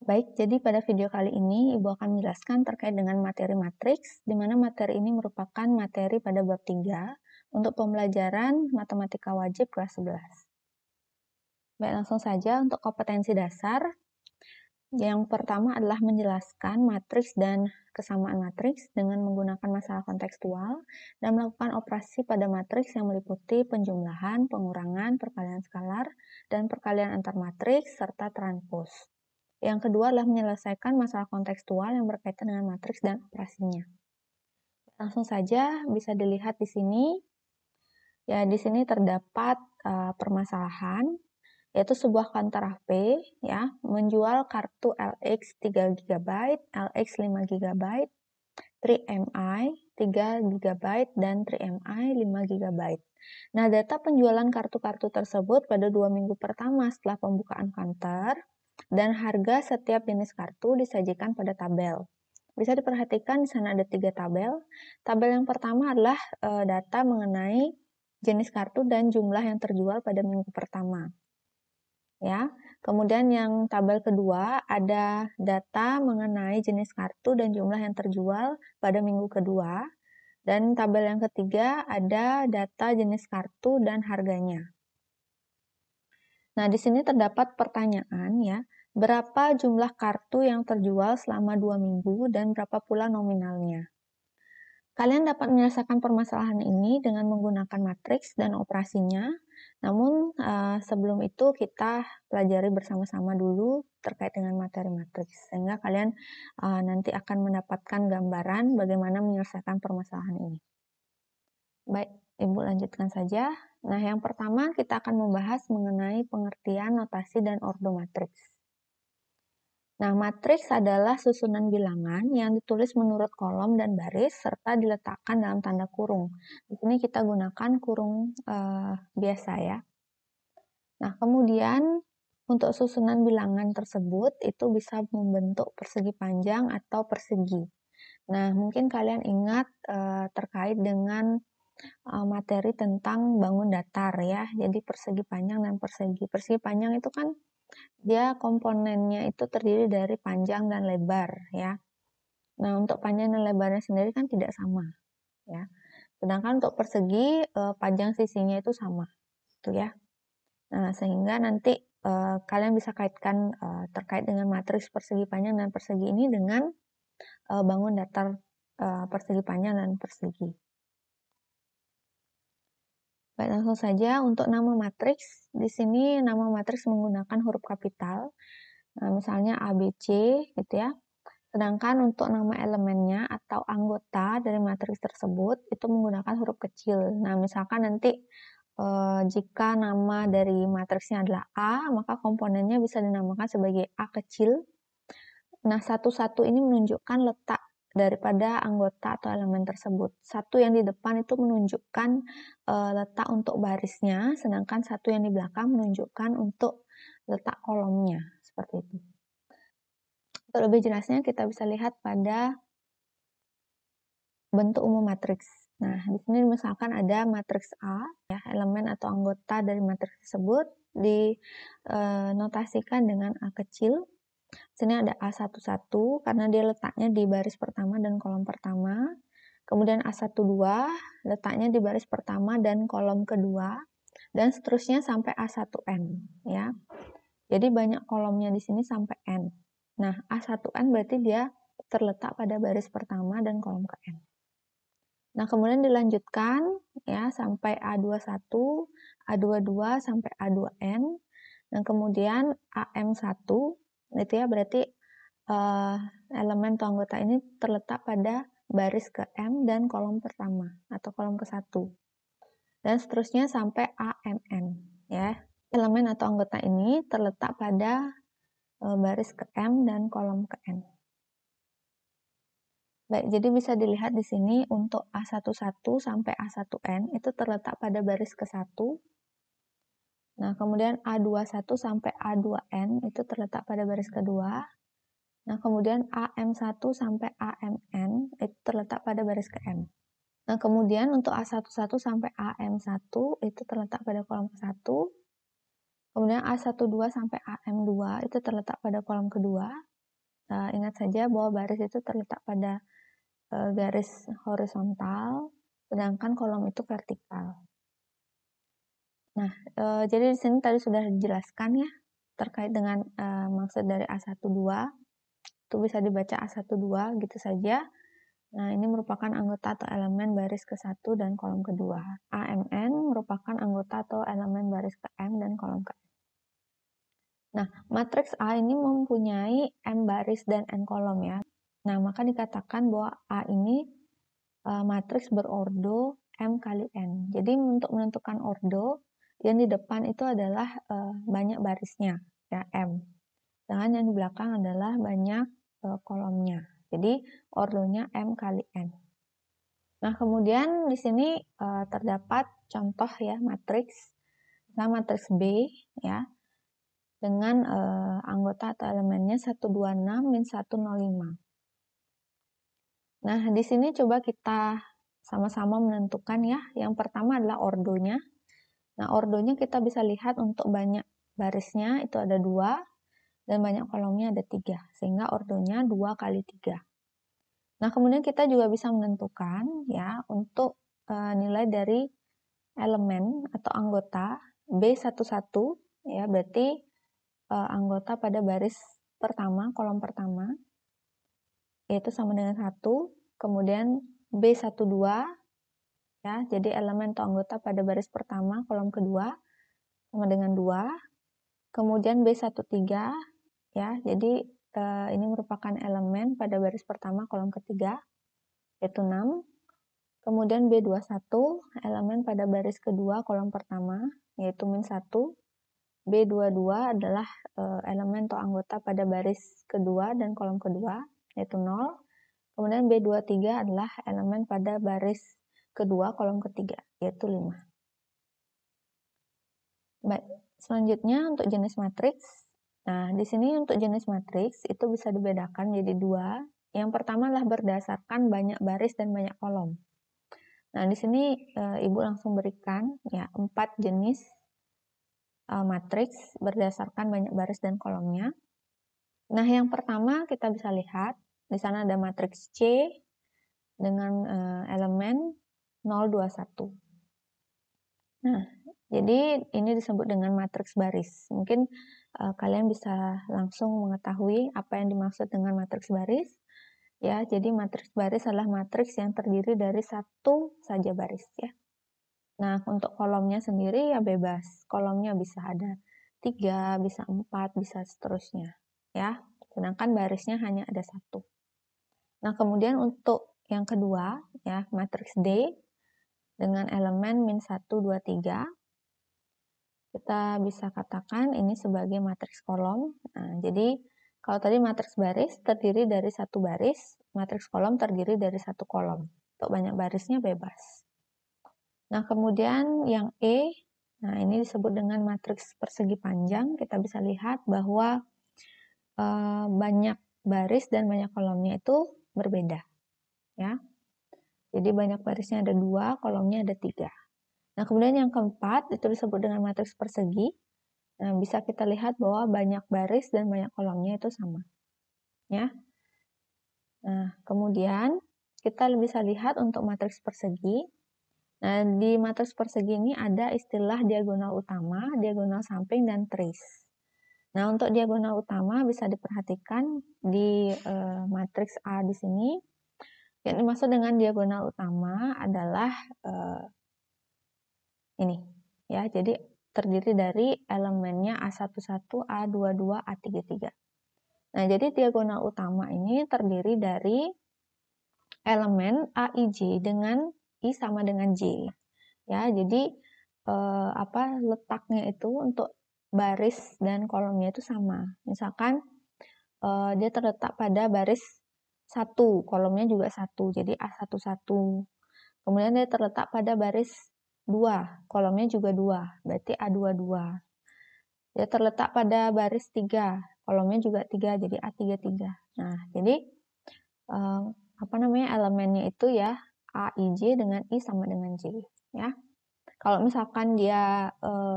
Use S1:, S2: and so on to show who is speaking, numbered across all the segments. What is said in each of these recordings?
S1: Baik, jadi pada video kali ini Ibu akan menjelaskan terkait dengan materi matriks, di mana materi ini merupakan materi pada bab 3 untuk pembelajaran matematika wajib kelas 11. Baik, langsung saja untuk kompetensi dasar. Yang pertama adalah menjelaskan matriks dan kesamaan matriks dengan menggunakan masalah kontekstual dan melakukan operasi pada matriks yang meliputi penjumlahan, pengurangan, perkalian skalar, dan perkalian antar matriks, serta transpos. Yang kedua adalah menyelesaikan masalah kontekstual yang berkaitan dengan matriks dan operasinya. Langsung saja bisa dilihat di sini. Ya, di sini terdapat permasalahan, yaitu sebuah kantor HP ya, menjual kartu LX 3 GB, LX 5 GB, 3MI 3 GB, dan 3MI 5 GB. Nah, data penjualan kartu-kartu tersebut pada 2 minggu pertama setelah pembukaan kantor dan harga setiap jenis kartu disajikan pada tabel. Bisa diperhatikan di sana ada 3 tabel. Tabel yang pertama adalah data mengenai jenis kartu dan jumlah yang terjual pada minggu pertama. Ya, kemudian yang tabel kedua ada data mengenai jenis kartu dan jumlah yang terjual pada minggu kedua. Dan tabel yang ketiga ada data jenis kartu dan harganya. Nah, di sini terdapat pertanyaan ya, berapa jumlah kartu yang terjual selama 2 minggu dan berapa pula nominalnya? Kalian dapat menyelesaikan permasalahan ini dengan menggunakan matriks dan operasinya. Namun, sebelum itu kita pelajari bersama-sama dulu terkait dengan materi matriks, sehingga kalian nanti akan mendapatkan gambaran bagaimana menyelesaikan permasalahan ini. Baik, Ibu lanjutkan saja. Nah, yang pertama kita akan membahas mengenai pengertian notasi dan ordo matriks. Nah, matriks adalah susunan bilangan yang ditulis menurut kolom dan baris serta diletakkan dalam tanda kurung. Di sini kita gunakan kurung biasa ya. Nah, kemudian untuk susunan bilangan tersebut itu bisa membentuk persegi panjang atau persegi. Nah, mungkin kalian ingat terkait dengan materi tentang bangun datar ya. Jadi persegi panjang dan persegi. Persegi panjang itu kan dia komponennya itu terdiri dari panjang dan lebar ya. Nah, untuk panjang dan lebarnya sendiri kan tidak sama ya. Sedangkan untuk persegi panjang sisinya itu sama gitu ya. Nah, sehingga nanti kalian bisa kaitkan terkait dengan matriks persegi panjang dan persegi ini dengan bangun datar persegi panjang dan persegi. Baik, langsung saja untuk nama matriks. Di sini nama matriks menggunakan huruf kapital. Nah, misalnya ABC gitu ya. Sedangkan untuk nama elemennya atau anggota dari matriks tersebut itu menggunakan huruf kecil. Nah, misalkan nanti jika nama dari matriksnya adalah A, maka komponennya bisa dinamakan sebagai A kecil. Nah, satu-satu ini menunjukkan letak daripada anggota atau elemen tersebut. Satu yang di depan itu menunjukkan letak untuk barisnya, sedangkan satu yang di belakang menunjukkan untuk letak kolomnya, seperti itu. Untuk lebih jelasnya kita bisa lihat pada bentuk umum matriks. Nah, di sini misalkan ada matriks A, ya, elemen atau anggota dari matriks tersebut dinotasikan dengan A kecil. Sini ada A11 karena dia letaknya di baris pertama dan kolom pertama. Kemudian A12 letaknya di baris pertama dan kolom kedua. Dan seterusnya sampai A1N ya. Jadi banyak kolomnya di sini sampai N. Nah, A1N berarti dia terletak pada baris pertama dan kolom ke N. Nah, kemudian dilanjutkan ya sampai A21, A22 sampai A2N. Dan kemudian AM1 itu ya berarti elemen atau anggota ini terletak pada baris ke M dan kolom pertama atau kolom ke-1. Dan seterusnya sampai AMN ya. Elemen atau anggota ini terletak pada baris ke M dan kolom ke N. Baik, jadi bisa dilihat di sini untuk A11 sampai A1N itu terletak pada baris ke-1. Nah, kemudian A21 sampai A2N itu terletak pada baris kedua. Nah, kemudian AM1 sampai AMN itu terletak pada baris ke M. Nah, kemudian untuk A11 sampai AM1 itu terletak pada kolom ke-1. Kemudian A12 sampai AM2 itu terletak pada kolom kedua. ingat saja bahwa baris itu terletak pada garis horizontal, sedangkan kolom itu vertikal. Nah, jadi di sini tadi sudah dijelaskan ya, terkait dengan maksud dari A12, itu bisa dibaca A12 gitu saja. Nah, ini merupakan anggota atau elemen baris ke-1 dan kolom kedua. AMN merupakan anggota atau elemen baris ke-M dan kolom ke-M. Nah, matriks A ini mempunyai M baris dan N kolom ya. Nah, maka dikatakan bahwa A ini matriks berordo M kali N. Jadi untuk menentukan ordo, yang di depan itu adalah banyak barisnya, ya M. Sedangkan yang di belakang adalah banyak kolomnya. Jadi ordonya M kali N. Nah, kemudian di sini terdapat contoh ya matriks, misalnya matriks B ya, dengan anggota atau elemennya 126 min 105. Nah, di sini coba kita sama-sama menentukan ya. Yang pertama adalah ordonya. Nah, ordonya kita bisa lihat untuk banyak barisnya itu ada 2 dan banyak kolomnya ada 3, sehingga ordonya 2 kali 3. Nah, kemudian kita juga bisa menentukan ya untuk nilai dari elemen atau anggota B11 ya, berarti anggota pada baris pertama, kolom pertama, yaitu sama dengan 1, kemudian B12 ya, jadi elemen atau anggota pada baris pertama, kolom kedua, sama dengan 2, kemudian B13 ya, jadi ini merupakan elemen pada baris pertama, kolom ketiga, yaitu 6, kemudian B21, elemen pada baris kedua, kolom pertama, yaitu min 1, B22 adalah elemen atau anggota pada baris kedua dan kolom kedua, yaitu 0. Kemudian B23 adalah elemen pada baris kedua, kolom ketiga, yaitu 5. Baik, selanjutnya untuk jenis matriks. Nah, di sini untuk jenis matriks itu bisa dibedakan menjadi 2. Yang pertama adalah berdasarkan banyak baris dan banyak kolom. Nah, di sini Ibu langsung berikan ya 4 jenis matriks berdasarkan banyak baris dan kolomnya. Nah, yang pertama kita bisa lihat di sana ada matriks C dengan elemen 021. Nah, jadi ini disebut dengan matriks baris. Mungkin kalian bisa langsung mengetahui apa yang dimaksud dengan matriks baris. Ya, jadi matriks baris adalah matriks yang terdiri dari satu saja baris ya. Nah, untuk kolomnya sendiri ya bebas. Kolomnya bisa ada 3, bisa 4, bisa seterusnya. Ya, sedangkan barisnya hanya ada 1. Nah, kemudian untuk yang kedua, ya matriks D dengan elemen min 1, 2, 3, kita bisa katakan ini sebagai matriks kolom. Nah, jadi kalau tadi matriks baris terdiri dari satu baris, matriks kolom terdiri dari satu kolom. Untuk banyak barisnya bebas. Nah, kemudian yang E, nah ini disebut dengan matriks persegi panjang. Kita bisa lihat bahwa banyak baris dan banyak kolomnya itu berbeda. Ya. Jadi banyak barisnya ada 2, kolomnya ada 3. Nah, kemudian yang keempat itu disebut dengan matriks persegi. Nah, bisa kita lihat bahwa banyak baris dan banyak kolomnya itu sama. Ya. Nah, kemudian kita bisa lihat untuk matriks persegi. Nah, di matriks persegi ini ada istilah diagonal utama, diagonal samping, dan trace. Nah, untuk diagonal utama bisa diperhatikan di matriks A di sini. Yang dimaksud dengan diagonal utama adalah ini, ya. Jadi terdiri dari elemennya A11, A22, A33. Nah, jadi diagonal utama ini terdiri dari elemen AIJ dengan I sama dengan J. Ya, jadi letaknya itu untuk baris dan kolomnya itu sama. Misalkan dia terletak pada baris 1, kolomnya juga 1, jadi A11. Kemudian dia terletak pada baris 2, kolomnya juga 2, berarti A22. Dia terletak pada baris 3, kolomnya juga 3, jadi A33. Nah, jadi elemennya itu ya AIJ dengan I sama dengan J, ya. Kalau misalkan dia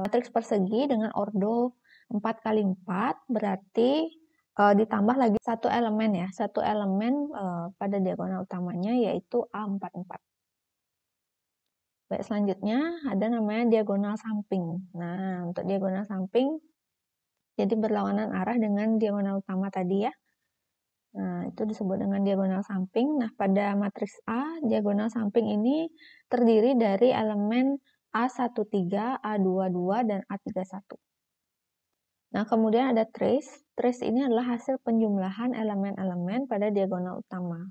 S1: matriks persegi dengan ordo 4 kali 4, berarti ditambah lagi satu elemen ya, satu elemen pada diagonal utamanya yaitu A44. Baik, selanjutnya ada namanya diagonal samping. Nah, untuk diagonal samping, jadi berlawanan arah dengan diagonal utama tadi ya. Nah, itu disebut dengan diagonal samping. Nah, pada matriks A, diagonal samping ini terdiri dari elemen A13, A22, dan A31. Nah, kemudian ada trace. Trace ini adalah hasil penjumlahan elemen-elemen pada diagonal utama.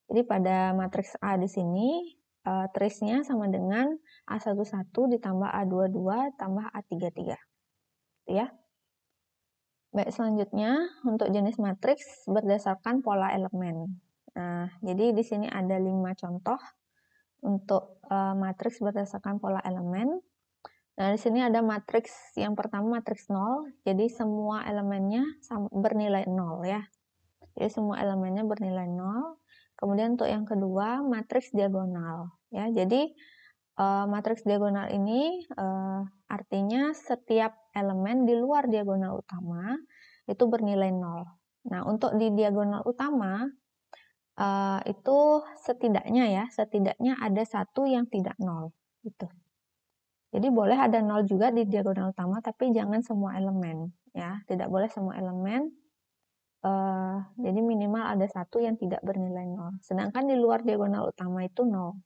S1: Jadi pada matriks A di sini, trace-nya sama dengan A11 ditambah A22 tambah A33. Ya. Baik, selanjutnya untuk jenis matriks berdasarkan pola elemen. Nah, jadi di sini ada 5 contoh untuk matriks berdasarkan pola elemen. Nah, di sini ada matriks yang pertama matriks 0, jadi semua elemennya bernilai 0 ya. Jadi semua elemennya bernilai 0. Kemudian untuk yang kedua matriks diagonal ya. Jadi matriks diagonal ini artinya setiap elemen di luar diagonal utama itu bernilai 0. Nah, untuk di diagonal utama itu setidaknya ada satu yang tidak 0 gitu. Jadi boleh ada 0 juga di diagonal utama, tapi jangan semua elemen ya. Tidak boleh semua elemen. Jadi minimal ada satu yang tidak bernilai 0. Sedangkan di luar diagonal utama itu 0.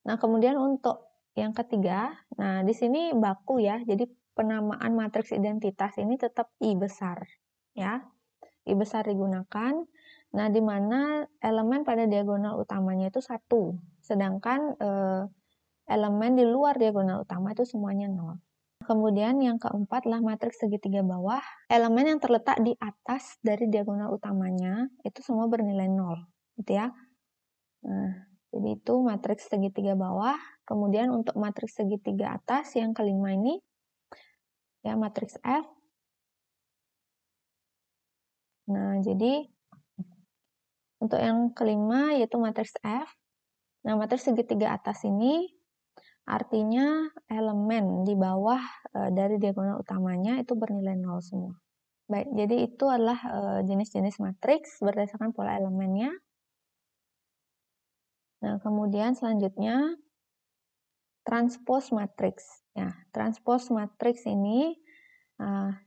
S1: Nah, kemudian untuk yang ketiga, nah di sini baku ya. Jadi penamaan matriks identitas ini tetap I besar ya. I besar digunakan. Nah, di mana elemen pada diagonal utamanya itu 1. Sedangkan elemen di luar diagonal utama itu semuanya 0. Kemudian yang keempat adalah matriks segitiga bawah. Elemen yang terletak di atas dari diagonal utamanya itu semua bernilai 0, gitu ya. Nah, jadi itu matriks segitiga bawah. Kemudian untuk matriks segitiga atas yang kelima ini ya matriks F. Nah, jadi untuk yang kelima yaitu matriks F. Nah, matriks segitiga atas ini artinya elemen di bawah dari diagonal utamanya itu bernilai 0 semua. Baik, jadi itu adalah jenis-jenis matriks berdasarkan pola elemennya. Nah, kemudian selanjutnya transpose matriks. Ya, transpose matriks ini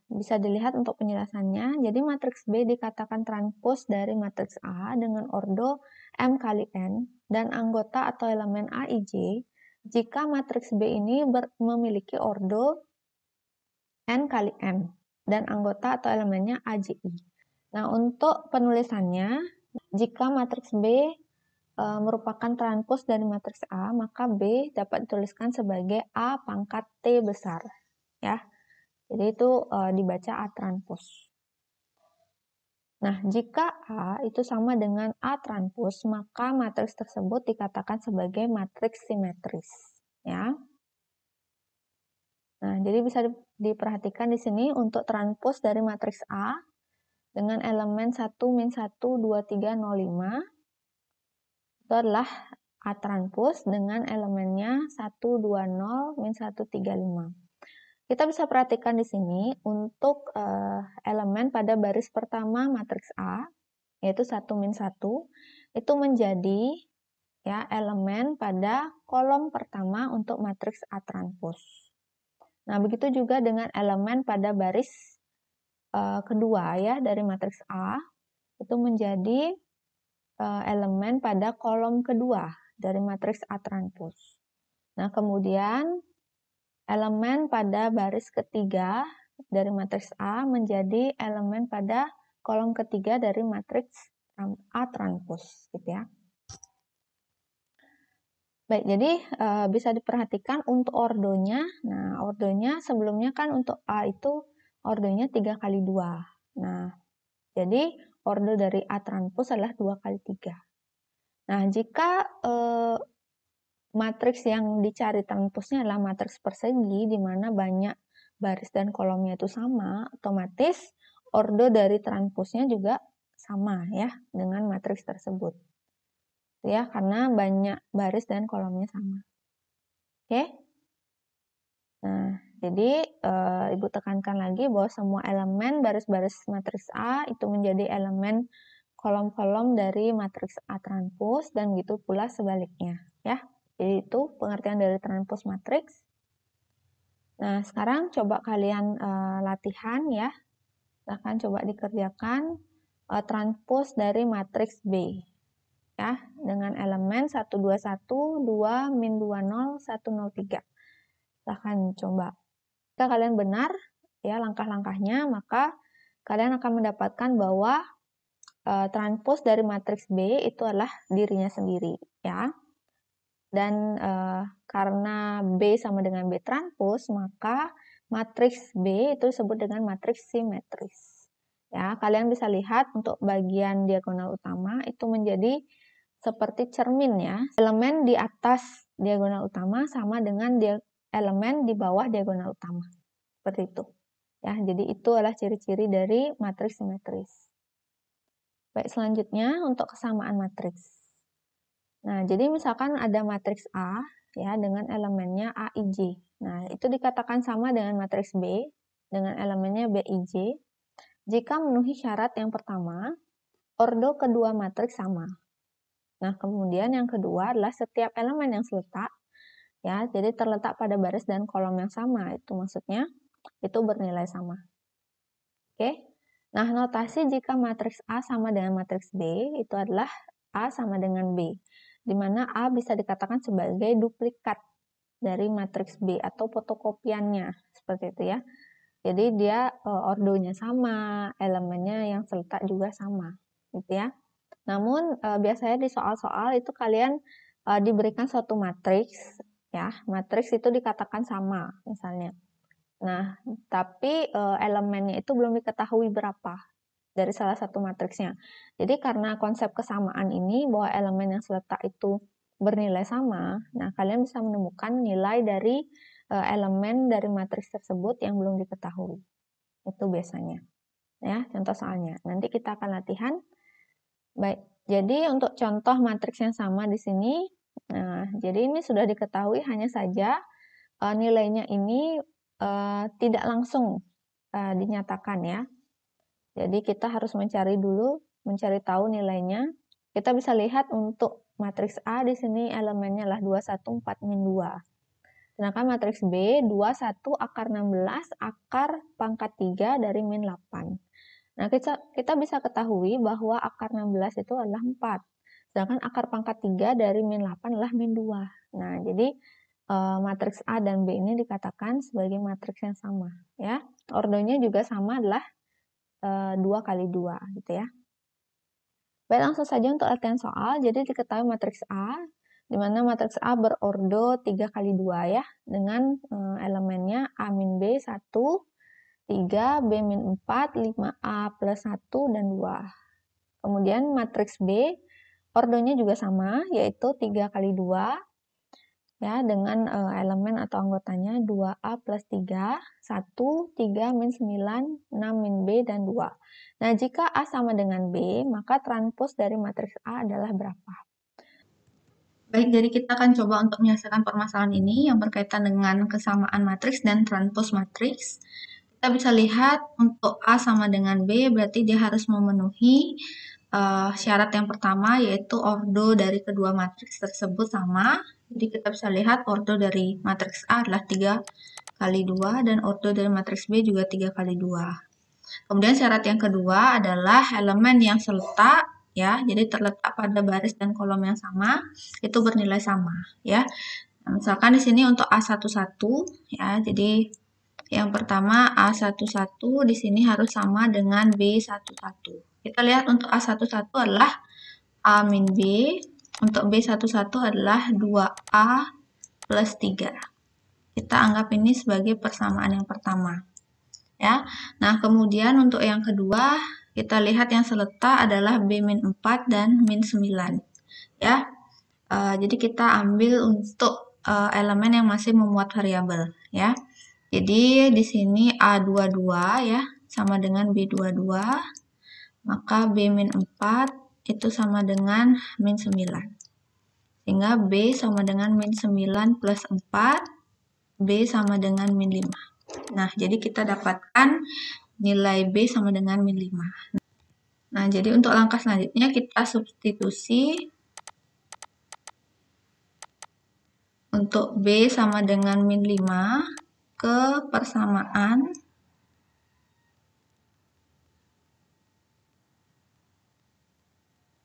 S1: bisa dilihat untuk penjelasannya. Jadi matriks B dikatakan transpose dari matriks A dengan ordo M kali N dan anggota atau elemen A, I, J jika matriks B ini memiliki ordo N kali M dan anggota atau elemennya A, J, I. Nah, untuk penulisannya, jika matriks B merupakan transpose dari matriks A, maka B dapat dituliskan sebagai A pangkat T besar. Ya. Jadi itu dibaca A transpose. Nah, jika A itu sama dengan A transpose, maka matriks tersebut dikatakan sebagai matriks simetris. Ya. Nah, jadi bisa diperhatikan di sini untuk transpose dari matriks A dengan elemen 1, min 1, 2, 3, 0, 5. Itu adalah A transpose dengan elemennya 1, 2, 0, min 1, 3, 5. Kita bisa perhatikan di sini untuk elemen pada baris pertama matriks A, yaitu 1, min 1, itu menjadi ya elemen pada kolom pertama untuk matriks A transpose. Nah, begitu juga dengan elemen pada baris kedua ya dari matriks A, itu menjadi elemen pada kolom kedua dari matriks A transpose. Nah, kemudian elemen pada baris ketiga dari matriks A menjadi elemen pada kolom ketiga dari matriks A transpose, gitu ya. Baik, jadi bisa diperhatikan untuk ordonya. Nah, ordonya sebelumnya kan untuk A itu ordonya 3 kali 2. Nah, jadi ordo dari A transpose adalah 2 kali 3. Nah, jika matriks yang dicari transposnya adalah matriks persegi, di mana banyak baris dan kolomnya itu sama, otomatis ordo dari transposnya juga sama ya dengan matriks tersebut. Ya, karena banyak baris dan kolomnya sama. Oke? Nah, Jadi, Ibu tekankan lagi bahwa semua elemen baris-baris matriks A itu menjadi elemen kolom-kolom dari matriks A transpos dan gitu pula sebaliknya, ya. Jadi itu pengertian dari transpos matriks. Nah, sekarang coba kalian latihan ya. Silahkan coba dikerjakan transpos dari matriks B. Ya, dengan elemen 121, 2, min 20, 103. Silahkan coba. Jika kalian benar ya langkah-langkahnya, maka kalian akan mendapatkan bahwa transpos dari matriks B itu adalah dirinya sendiri ya. Dan karena B sama dengan B transpos, maka matriks B itu disebut dengan matriks simetris. Ya, kalian bisa lihat untuk bagian diagonal utama itu menjadi seperti cermin ya. Elemen di atas diagonal utama sama dengan elemen di bawah diagonal utama. Seperti itu. Ya, jadi itu adalah ciri-ciri dari matriks simetris. Baik, selanjutnya untuk kesamaan matriks. Nah, jadi misalkan ada matriks A ya dengan elemennya A, I, J. Nah, itu dikatakan sama dengan matriks B dengan elemennya B, I, J jika memenuhi syarat yang pertama, ordo kedua matriks sama. Nah, kemudian yang kedua adalah setiap elemen yang seletak ya, jadi terletak pada baris dan kolom yang sama. Itu maksudnya itu bernilai sama. Oke. Nah, notasi jika matriks A sama dengan matriks B itu adalah A sama dengan B, di mana A bisa dikatakan sebagai duplikat dari matriks B atau fotokopiannya, seperti itu ya. Jadi dia ordonya sama, elemennya yang seletak juga sama, gitu ya. Namun biasanya di soal-soal itu kalian diberikan suatu matriks, ya, matriks itu dikatakan sama, misalnya. Nah, tapi elemennya itu belum diketahui berapa dari salah satu matriksnya. Jadi karena konsep kesamaan ini bahwa elemen yang seletak itu bernilai sama, nah kalian bisa menemukan nilai dari elemen dari matriks tersebut yang belum diketahui. Itu biasanya. Ya, contoh soalnya. Nanti kita akan latihan. Baik, jadi untuk contoh matriks yang sama di sini, nah, jadi ini sudah diketahui, hanya saja nilainya ini tidak langsung dinyatakan ya. Jadi kita harus mencari tahu nilainya. Kita bisa lihat untuk matriks A di sini elemennya adalah 2, 1, 4, min 2. Sedangkan matriks B 2, 1, akar 16, akar pangkat 3 dari min 8. Nah, kita bisa ketahui bahwa akar 16 itu adalah 4. Sedangkan akar pangkat 3 dari min 8 adalah min 2. Nah, jadi matriks A dan B ini dikatakan sebagai matriks yang sama. Ya. Ordonya juga sama, adalah 2 kali 2 gitu ya. Baik, langsung saja untuk latihan soal. Jadi diketahui matriks A, di mana matriks A berordo 3 kali 2 ya, dengan elemennya A min B 1, 3, B min 4, 5A plus 1, dan 2. Kemudian matriks B, ordonya juga sama, yaitu 3 kali 2, ya, dengan elemen atau anggotanya 2A plus 3, 1, 3, min 9, 6, min B, dan 2. Nah, jika A sama dengan B, maka transpos dari matriks A adalah berapa? Baik, jadi kita akan coba untuk menyelesaikan permasalahan ini yang berkaitan dengan kesamaan matriks dan transpos matriks. Kita bisa lihat untuk A sama dengan B, berarti dia harus memenuhi syarat yang pertama, yaitu ordo dari kedua matriks tersebut sama. Jadi kita bisa lihat ordo dari matriks A adalah 3 kali 2, dan ordo dari matriks B juga 3 kali 2. Kemudian syarat yang kedua adalah elemen yang seletak, ya, jadi terletak pada baris dan kolom yang sama, itu bernilai sama, ya. Nah, misalkan di sini untuk A11, ya, jadi yang pertama A11 di sini harus sama dengan B11. Kita lihat untuk A11 adalah A min B, untuk B11 adalah 2A plus 3. Kita anggap ini sebagai persamaan yang pertama. Ya. Nah, kemudian untuk yang kedua, kita lihat yang seletak adalah B min 4 dan min 9. Ya. Jadi kita ambil untuk elemen yang masih memuat variabel. Ya. Jadi di sini A22 ya, sama dengan B22. Maka B min 4 itu sama dengan min 9. Sehingga B sama dengan min 9 plus 4, B sama dengan min 5. Nah, jadi kita dapatkan nilai B sama dengan min 5. Nah, jadi untuk langkah selanjutnya kita substitusi untuk B sama dengan min 5 ke persamaan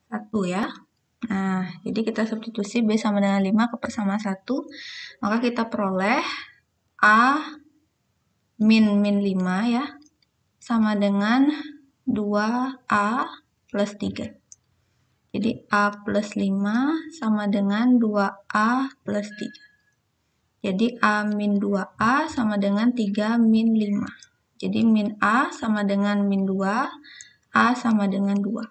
S1: 1 ya. Nah, jadi kita substitusi B sama dengan 5 ke persamaan 1, maka kita peroleh A min 5 ya, sama dengan 2A plus 3. Jadi A plus 5 sama dengan 2A plus 3. Jadi A min 2A sama dengan 3 min 5. Jadi min A sama dengan min 2, A sama dengan 2.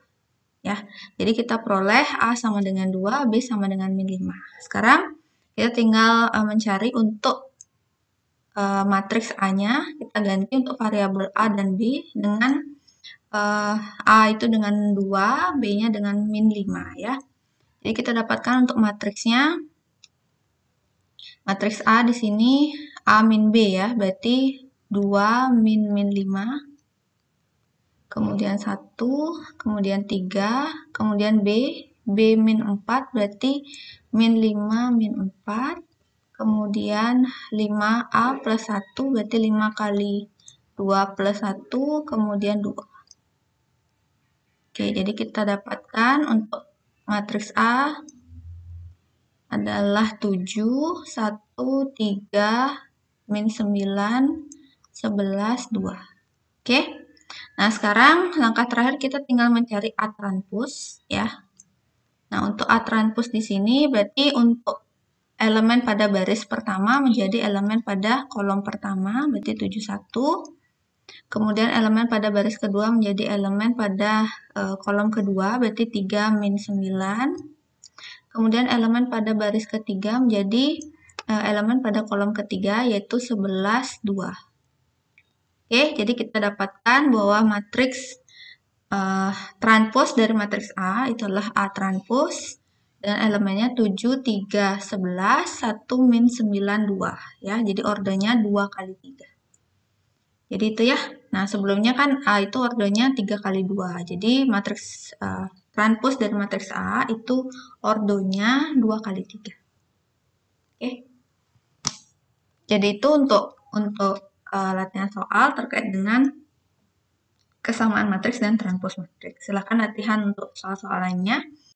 S1: Ya, jadi kita peroleh A sama dengan 2, B sama dengan min 5. Sekarang kita tinggal mencari untuk matriks A-nya, kita ganti untuk variabel A dan B dengan A itu dengan 2, B-nya dengan min 5 ya. Jadi kita dapatkan untuk matriksnya, matriks A di sini A min B ya, berarti 2 min 5, kemudian 1, kemudian 3, kemudian B min 4 berarti min 5 min 4, kemudian 5A plus 1 berarti 5 kali 2 plus 1, kemudian 2. Oke, jadi kita dapatkan untuk matriks A adalah 7, 1, 3, min 9, 11, 2. Oke. Nah, sekarang langkah terakhir kita tinggal mencari A transpos ya. Nah, untuk A transpos di sini berarti untuk elemen pada baris pertama menjadi elemen pada kolom pertama, berarti 71. Kemudian elemen pada baris kedua menjadi elemen pada kolom kedua, berarti 3 min 9. Kemudian elemen pada baris ketiga menjadi elemen pada kolom ketiga, yaitu 11, 2. Oke, jadi kita dapatkan bahwa matriks transpos dari matriks A itu adalah A transpos dan elemennya 7, 3, 11, 1 min 9, 2 ya. Jadi ordernya 2 kali 3. Jadi itu ya. Nah, sebelumnya kan A itu ordernya 3 kali 2. Jadi matriks transpos dari matriks A itu ordernya 2 kali 3. Oke. Jadi itu untuk latihan soal terkait dengan kesamaan matriks dan transpos matriks. Silahkan latihan untuk soal-soal lainnya.